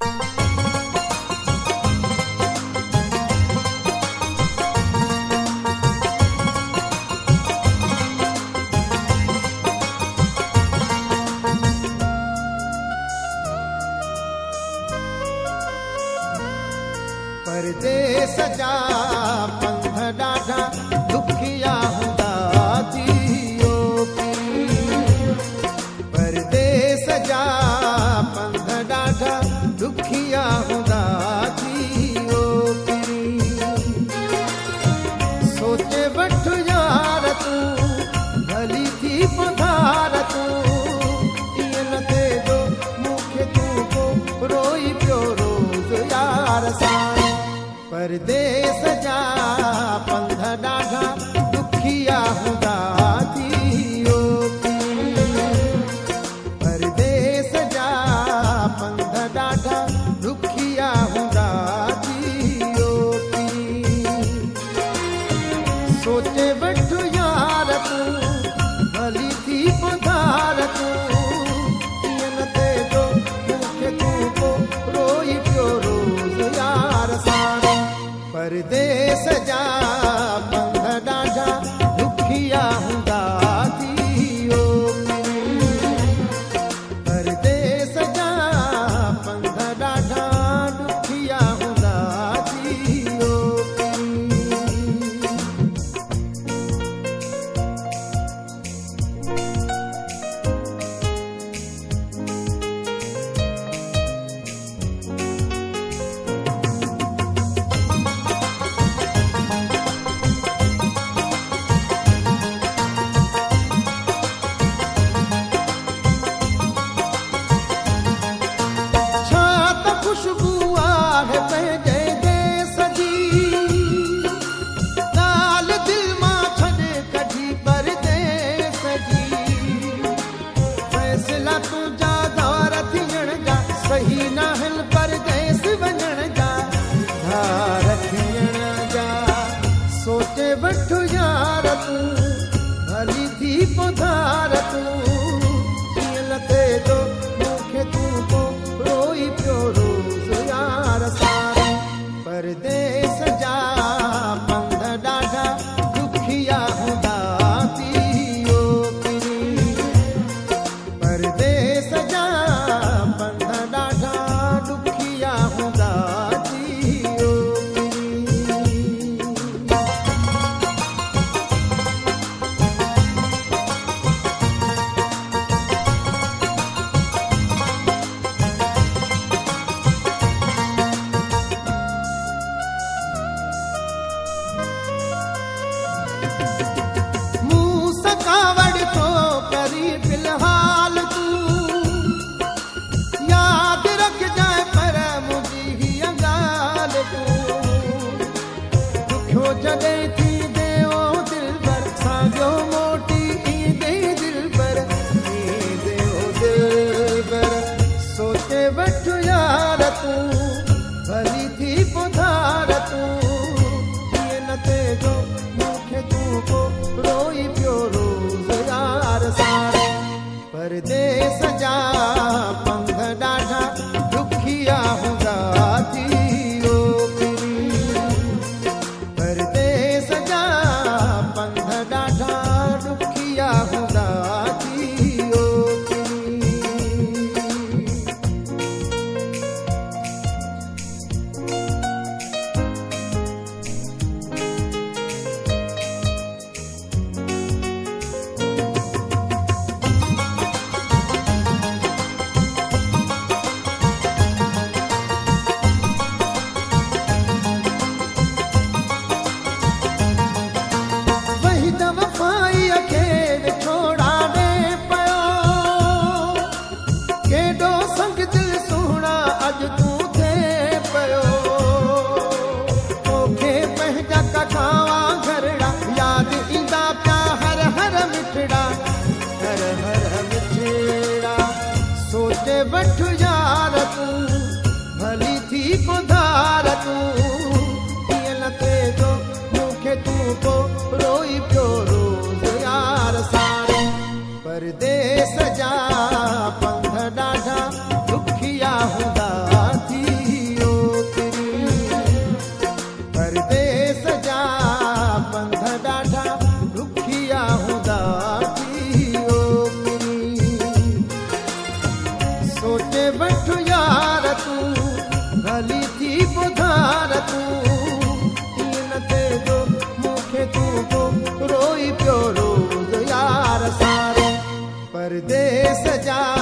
परदेस जा पंध ॾाढा दुखिया हूंदा जियो पीर। परदेस जा पंध ॾाढा दुखिया हूंदा जियो पीर। सोचे वठ यार तूं भली थी पधार तूं, ईअं न थिए मूंखे तूं को रोई पियो रोज़ यार सां। परदेस जा पंध ॾाढा दुखिया हूंदा जियो पीर। परदेस जा पंध ॾाढा दुखिया हूंदा जियो पीर। सोचे वठ यार तूं भली थी पधार तूं, ईअं न थिए मूंखे तूं को रोई पियो रोज़ यार सां। परदेस जा पंध ॾाढा दुखिया हूंदा जियो पीर। परदेस जा पंध ॾाढा दुखिया हूंदा जियो वठ यार तूं भली थी पधार तूं, ईअं न थिए मूंखे तूं को रोई पियो रोज़ यार सां। परदेस जा पंध ॾाढा दुखिया हूंदा जियो पीर। परदेस जा पंध ॾाढा दुखिया हूंदा जियो जॾहिं थी देओ दिल भर साॻियो मोटी ईंदे दिल भर देओ दिल भर। सोचे वठ यार तूं भली थी पधार तूं, ईअं न थिए मूंखे तूं को रोई पियो रोज़ यार सां। परदेस जा पंध ॾाढा दुखिया हूंदा जियो पीर। परदेस जा पंध ॾाढा दुखिया हूंदा जियो वठ यार तूं भली थी पधार तूं, ईअं न थिए मूंखे तूं को रोई पियो रोज़ यार सां। परदेस जा पंध ॾाढा दुखिया हूंदा। परदेस जा